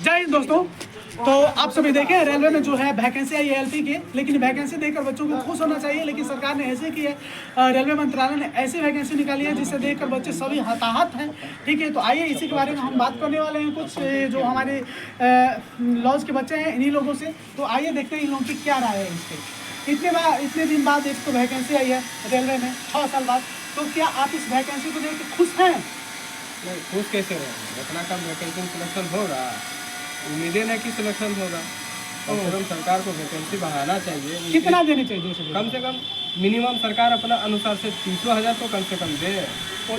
जय हिंद दोस्तों। तो आप सभी देखें रेलवे में जो है वैकेंसी आई है एलपी की, लेकिन वैकेंसी देखकर बच्चों को खुश होना चाहिए, लेकिन सरकार ने ऐसे की है, रेलवे मंत्रालय ने ऐसी वैकेंसी निकाली है जिसे देखकर बच्चे सभी हताहत हैं। ठीक है, तो आइए इसी के बारे में हम बात करने वाले हैं कुछ जो हमारे लॉज के बच्चे हैं इन्हीं लोगों से। तो आइए देखते हैं इन लोगों की क्या राय है इसके। इतने दिन बाद एक तो वैकेंसी आई है रेलवे में 6 साल बाद, तो क्या आप इस वैकेंसी को देख के खुश हैं? नहीं, खुश कैसे रहेंगे? इतना कम वैकेंसी सिलेक्शन हो रहा है, उम्मीदें नहीं कि सिलेक्शन होगा। कम से कम सरकार को वैकेंसी बढ़ाना चाहिए। कितना देनी चाहिए? कम से कम मिनिमम सरकार अपना अनुसार से 300,000 तो कम से कम दे,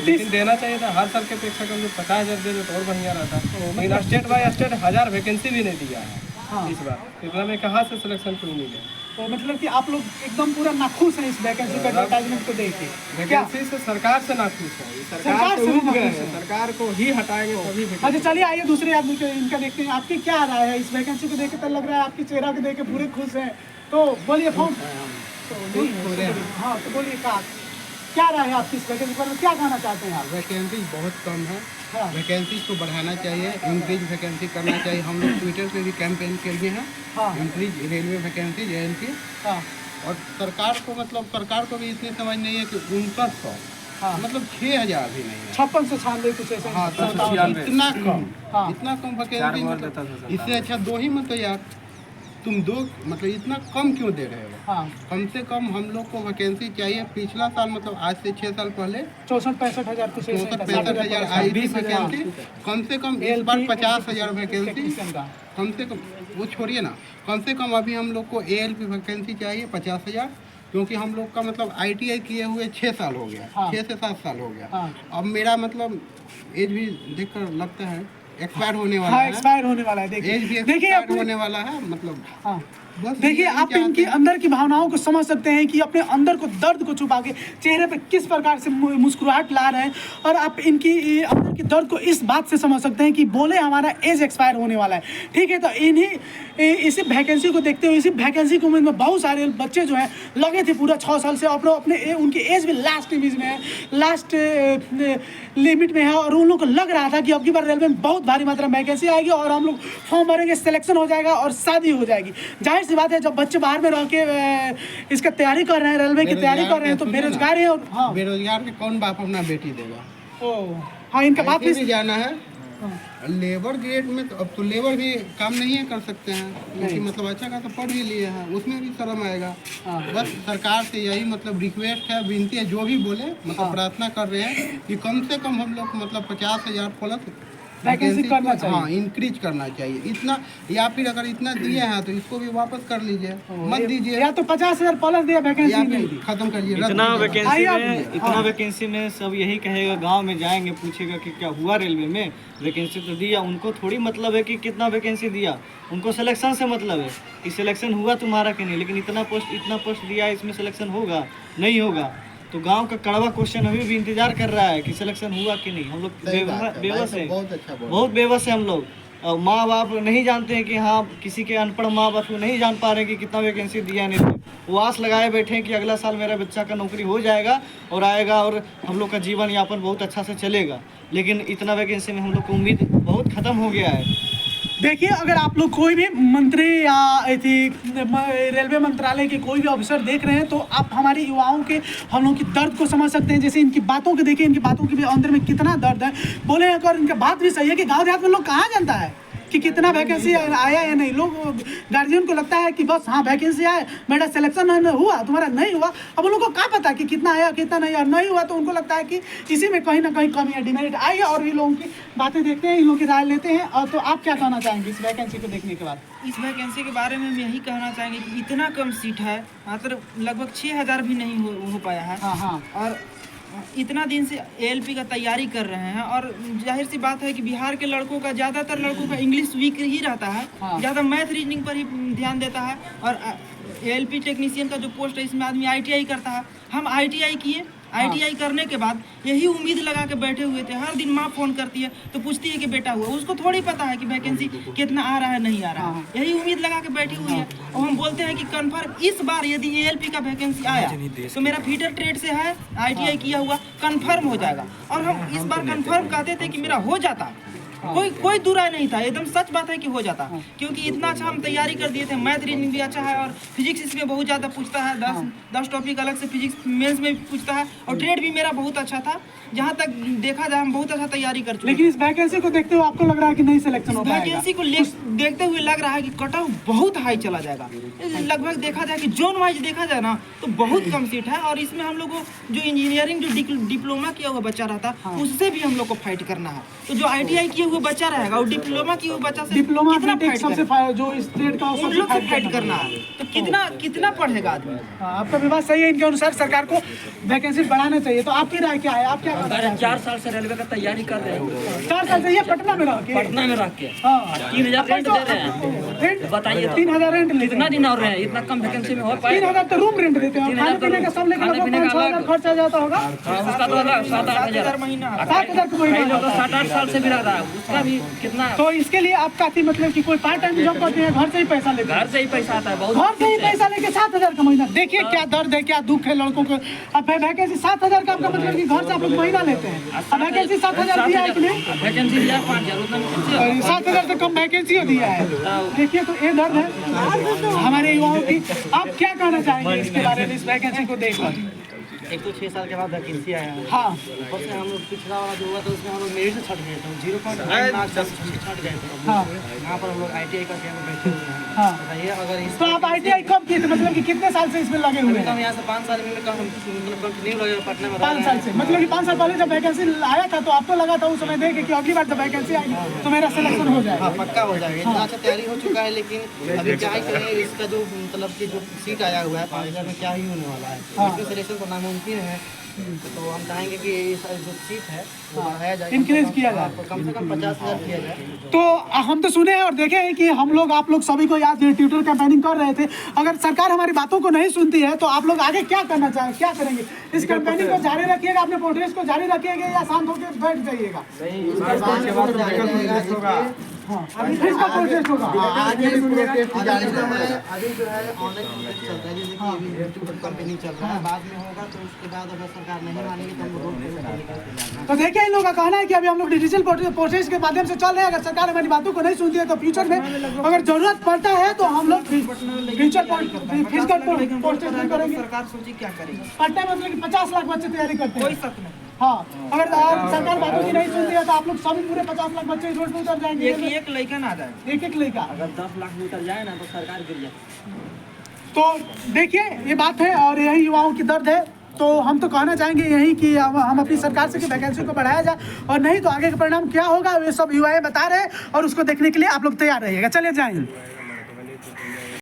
लेकिन देना चाहिए था हर साल के अपेक्षा कम। जो 50,000 दे तो और बढ़िया रहता। लेकिन स्टेट बाय स्टेट 1000 वैकेंसी भी नहीं दिया है। हाँ। इस बार इतना में कहाँ से सिलेक्शन को मिले? तो मतलब कि आप लोग एकदम पूरा नाखुश हैं इस वैकेंसी का एडवर्टाइजमेंट को देख के? वैकेंसी से सरकार से नाखुश है, सरकार से उब गए हैं, सरकार को ही हटाएंगे तभी। अच्छा चलिए आइए दूसरे आदमी को इनका देखते हैं, आपकी क्या राय है इस वैकेंसी को देख के? तो लग रहा है आपकी चेहरा को देख के पूरे खुश हैं, तो बोलिए फोन। हाँ तो बोलिए क्या राय है आपकी इस वैकेंसी पर, क्या कहना चाहते हैं आप? वैकेंसी बहुत कम है। हाँ। वैकेंसी को बढ़ाना चाहिए, इंक्रीज वैकेंसी करना चाहिए। हम लोग ट्विटर पे भी कैंपेन किए हैं। हाँ। Increase railway vacancy JNP। हाँ। और सरकार को सरकार को भी इतनी समझ नहीं है कि 6900 हाँ। मतलब 6,000 भी नहीं है, 56 से 96 कुछ ऐसे। हाँ, इतना कम। हाँ। इतना कम वैकेंसी, इससे अच्छा दो ही मत यार, तुम दो इतना कम क्यों दे रहे हो? हाँ। कम से कम हम लोग को वैकेंसी चाहिए। पिछला साल आज से 6 साल पहले 64-65 हज़ार कुछ 64-65 आई थी वैकेंसी। कम से कम इस बार 50,000 वैकेंसी, कम से कम वो छोड़िए ना, कम से कम अभी हम लोग को ALP वैकेंसी चाहिए 50,000, क्योंकि हम लोग का ITI किए हुए 6 साल हो गया। हाँ। 6 से 7 साल हो गया। हाँ। अब मेरा एज भी देखकर लगता है एक्सपायर होने वाला है। एक्सपायर होने वाला है। देखिए होने वाला है हाँ। देखिए आप इनकी अंदर की भावनाओं को समझ सकते हैं कि अपने अंदर को दर्द को छुपा के चेहरे पे किस प्रकार से मुस्कुराहट ला रहे हैं, और आप इनकी अंदर की दर्द को इस बात से समझ सकते हैं कि बोले हमारा एज एक्सपायर होने वाला है। ठीक है, तो इसी वैकेंसी को देखते हुए, इसी वैकेंसी की उम्मीद में बहुत सारे बच्चे जो हैं लगे थे पूरा 6 साल से, अपने उनकी एज भी लास्ट इमेज में है, लास्ट लिमिट में है, और उन लोग को लग रहा था कि अब की बार रेलवे में बहुत भारी मात्रा में वैकेंसी आएगी और हम लोग फॉर्म भरेंगे, सिलेक्शन हो जाएगा और शादी हो जाएगी। जाहिर सी बात है, जब बच्चे बाहर में रह के इसका तैयारी कर रहे हैं, रेलवे की तैयारी कर रहे हैं, तो बेरोजगार है। और हाँ, बेरोजगार के कौन बाप अपना बेटी देगा? हाँ, इनका बाप भी जाना है। लेबर ग्रेड में तो अब तो लेबर भी काम नहीं है कर सकते हैं, क्योंकि अच्छा का तो पढ़ भी लिए हैं, उसमें भी शर्म आएगा। बस सरकार से यही रिक्वेस्ट है, विनती है, जो भी बोले प्रार्थना कर रहे हैं कि कम से कम हम लोग 50,000 प्लस वैकेंसी करना चाहिए। हाँ, इंक्रीज करना चाहिए इतना, या फिर अगर इतना दिए हैं तो इसको भी वापस कर लीजिए, मत दीजिए। या तो 50,000 प्लस दिया वैकेंसी खत्म करिए। इतना वैकेंसी में सब यही कहेगा, गांव में जाएंगे पूछेगा कि क्या हुआ रेलवे में, वैकेंसी तो दिया। उनको थोड़ी मतलब है कि कितना वैकेंसी दिया, उनको सिलेक्शन से मतलब है कि सिलेक्शन हुआ तुम्हारा कि नहीं। लेकिन इतना पोस्ट दिया, इसमें सिलेक्शन होगा नहीं होगा? तो गांव का कड़वा क्वेश्चन अभी भी इंतजार कर रहा है कि सिलेक्शन हुआ कि नहीं। हम लोग बेबस है, बहुत बेबस है हम लोग। और माँ बाप नहीं जानते हैं कि हाँ, किसी के अनपढ़ माँ बाप को नहीं जान पा रहे हैं कि कितना वैकेंसी दिया नहीं। वो आस लगाए बैठे हैं कि अगला साल मेरा बच्चा का नौकरी हो जाएगा और आएगा और हम लोग का जीवन यापन बहुत अच्छा से चलेगा। लेकिन इतना वैकेंसी में हम लोग को उम्मीद बहुत ख़त्म हो गया है। देखिए, अगर आप लोग कोई भी मंत्री या रेलवे मंत्रालय के कोई भी अफसर देख रहे हैं, तो आप हमारे युवाओं के, हम लोग की दर्द को समझ सकते हैं। जैसे इनकी बातों को देखिए, इनकी बातों के भी अंदर में कितना दर्द है। बोले अगर इनका बात भी सही है कि गांव देहात में लोग कहाँ जानता है कि कितना वैकेंसी आया या नहीं। लोग गार्जियन को लगता है कि बस हाँ वैकेंसी आए, मेरा सिलेक्शन हुआ, तुम्हारा नहीं हुआ। अब उन लोगों को क्या पता कि कितना आया कितना नहीं, और नहीं हुआ तो उनको लगता है कि इसी में कहीं ना कहीं कमी है, डिमेरिट आई है। और इन लोगों की बातें देखते हैं, इन लोगों की राय लेते हैं। और तो आप क्या कहना चाहेंगे इस वैकेंसी को देखने के बाद? इस वैकेंसी के बारे में हम यही कहना चाहेंगे कि इतना कम सीट है, मात्र लगभग 6,000 भी नहीं हो पाया है। हाँ। और इतना दिन से ALP का तैयारी कर रहे हैं, और जाहिर सी बात है कि बिहार के लड़कों का, ज़्यादातर लड़कों का इंग्लिश वीक ही रहता है। हाँ। ज़्यादा मैथ रीजनिंग पर ही ध्यान देता है। और ALP टेक्नीशियन का जो पोस्ट है, इसमें आदमी ITI करता है। हम ITI किए, ITI करने के बाद यही उम्मीद लगा के बैठे हुए थे। हर दिन माँ फ़ोन करती है तो पूछती है कि बेटा हुआ, उसको थोड़ी पता है कि वैकेंसी कितना आ रहा है नहीं आ रहा है। यही उम्मीद लगा के बैठी हुई है। और हम बोलते हैं कि कन्फर्म इस बार यदि ALP का वैकेंसी आया तो मेरा फीडर ट्रेड से है, ITI किया हुआ, कन्फर्म हो जाएगा। और हम इस बार कन्फर्म कहते थे कि मेरा हो जाता, कोई दुराय नहीं था, एकदम सच बात है कि हो जाता, क्योंकि इतना अच्छा हम तैयारी कर दिए थे। मैथ रीजनिंग भी अच्छा है और फिजिक्स इसमें बहुत ज़्यादा पूछता है, 10 टॉपिक अलग से फिजिक्स मेंस में भी पूछता है, और ट्रेड भी मेरा बहुत अच्छा था। जहाँ तक देखा जाए हम बहुत अच्छा तैयारी कर चुके। लेकिन इस वैकेंसी को देखते हुए आपको लग रहा है कि नहीं सिलेक्शन हो पाएगा? वैकेंसी को देखते हुए लग रहा है कि कट ऑफ बहुत हाई चला जाएगा। लगभग देखा जाए कि जोन वाइज देखा जाए ना तो बहुत कम सीट है, और इसमें हम लोग को जो इंजीनियरिंग जो डिप्लोमा किया हुआ बच्चा रहता है उससे भी हम लोग को फाइट करना है। तो जो ITI किए हुए बच्चा रहेगा और डिप्लोमा किए हुए बच्चा से डिप्लोमा कितना बीटेक सबसे जो स्टेट का उन लोग से फाइट करना है, तो कितना पढ़ेगा आदमी। आपका विवाद सही है। इनके अनुसार सरकार को वैकेंसी बढ़ाना चाहिए। तो आपकी राय क्या है? आप क्या कहना चाहते हैं? 4 साल से रेलवे का तैयारी कर रहे हैं, 4 साल से ये पटना में रह के? पटना में रह के हाँ। 3000 रेंट दे रहे हैं। रेंट बताइए तो। 3000 रेंट लेते कितना हैं? दिन और रहे हैं, इतना कम वैकेंसी में हो पाएगा? 3000 तो रूम रेंट देते हैं, 3000 खाने पीने का सब लेकर खाने पीने का 5-6 हजार अलग। खर्चा जाता होगा। हाँ, उसका तो अलग 7-8 हजार महीना 7,000 का महीना कई लोग तो होता है। 7-8 साल से भी रह रहा है, उसका भी कितना तो इसके लिए आप काफी मतलब कि कोई पार्ट टाइम जॉब करते हैं, घर से ही पैसा लेते हैं? घर से ही पैसा आता है, बहुत घर से ही मुश्किल से। पैसा लेके 7,000 का महीना। देखिए क्या दर्द है, क्या दुख है लड़कों को। अब वैकेंसी 7,000 का आपका मतलब कि घर से आप लोग महीना लेते हैं। अब वैकेंसी 7,000 दिया है कि नहीं? वैकेंसी दिया 5,000 उतना में 7,000 से कम वैकेंसी दिया है। देखिए तो ये दर्द है हमारे युवाओं की। आप क्या कहना चाहेंगे इसके बारे में, इस वैकेंसी को देखकर? एक तो 6 साल के बाद वैकेंसी आया है, हाँ ऊपर से हम लोग पिछला वाला जो हुआ था उसमें हम लोग मेरिट से छट गए थे, 0.9 मार्क्स छट गए थे। हाँ यहाँ पर हम लोग ITI करके हम बैठे हुए हैं। हाँ। बताइए अगर इस तो आप ITI कब किए थे? मतलब कि कितने साल से इसमें लगे हुए अभी तो हम हैं? यहाँ से 5 साल में मतलब कंटिन्यू लगे पटना में रह 5 रहे साल हैं। से, मतलब कि 5 साल पहले जब वैकेंसी आया था तो आपको लगा था उस समय देख के कि अगली बार जब वैकेंसी आएगी तो मेरा सिलेक्शन हो जाएगा? हाँ पक्का हो जाएगा, इतना अच्छा तैयारी हो चुका है। लेकिन अभी क्या ही करें, इसका जो मतलब कि जो सीट आया हुआ है 5,000 में क्या ही होने वाला है, इसमें सिलेक्शन तो नामुमकिन है। तो हम चाहेंगे कि इस जो सीट है वो बढ़ाया जाए, इंक्रीज किया जाए, कम से कम 50,000 किया जाए। तो हम तो सुने हैं और देखे हैं कि हम लोग आप लोग सभी को याद ट्विटर कैंपेनिंग कर रहे थे। अगर सरकार हमारी बातों को नहीं सुनती है तो आप लोग आगे क्या करना चाहें, क्या करेंगे? इस कैंपेनिंग को जारी रखिएगा, अपने प्रोटेस्ट को जारी रखिएगा या शांत होकर बैठ जाइएगा? हाँ अभी फिजिकल प्रोटेस्ट होगा। अभी जो है ऑनलाइन प्रोटेस्ट चल रहा है, जैसे कि अभी यूट्यूब पर कैंपेनिंग चल रहा है, बाद में होगा तो उसके बाद अगर सरकार नहीं मानेगी तो हम रोड पे निकलेंगे। तो देखिए इन लोगों का कहना है कि अभी हम लोग डिजिटल प्रोसेस के माध्यम से चल रहे हैं। अगर सरकार हमारी बातों को नहीं सुनती है तो फ्यूचर में अगर जरूरत पड़ता है तो हम लोग फ्यूचर फिजिकल प्रोसेस भी करेंगे। सरकार सोची क्या करेगी, पटना में मतलब कि 50 लाख बच्चे तैयारी करते कोई हैं। शक नहीं। हाँ अगर सरकार बातों की नहीं सुनती है तो आप लोग सभी पूरे 50 लाख बच्चे रोड पे उतर जाएंगे। एक लड़का ना आ जाए, एक लड़का। अगर 10 लाख में उतर जाए ना तो सरकार गिर जाए। तो देखिए ये बात है और यही युवाओं की दर्द है। तो हम तो कहना चाहेंगे यही कि हम अपनी सरकार से कि वैकेंसी को बढ़ाया जाए, और नहीं तो आगे का परिणाम क्या होगा ये सब युवाएं बता रहे हैं और उसको देखने के लिए आप लोग तैयार रहिएगा। चलिए जाएंगे।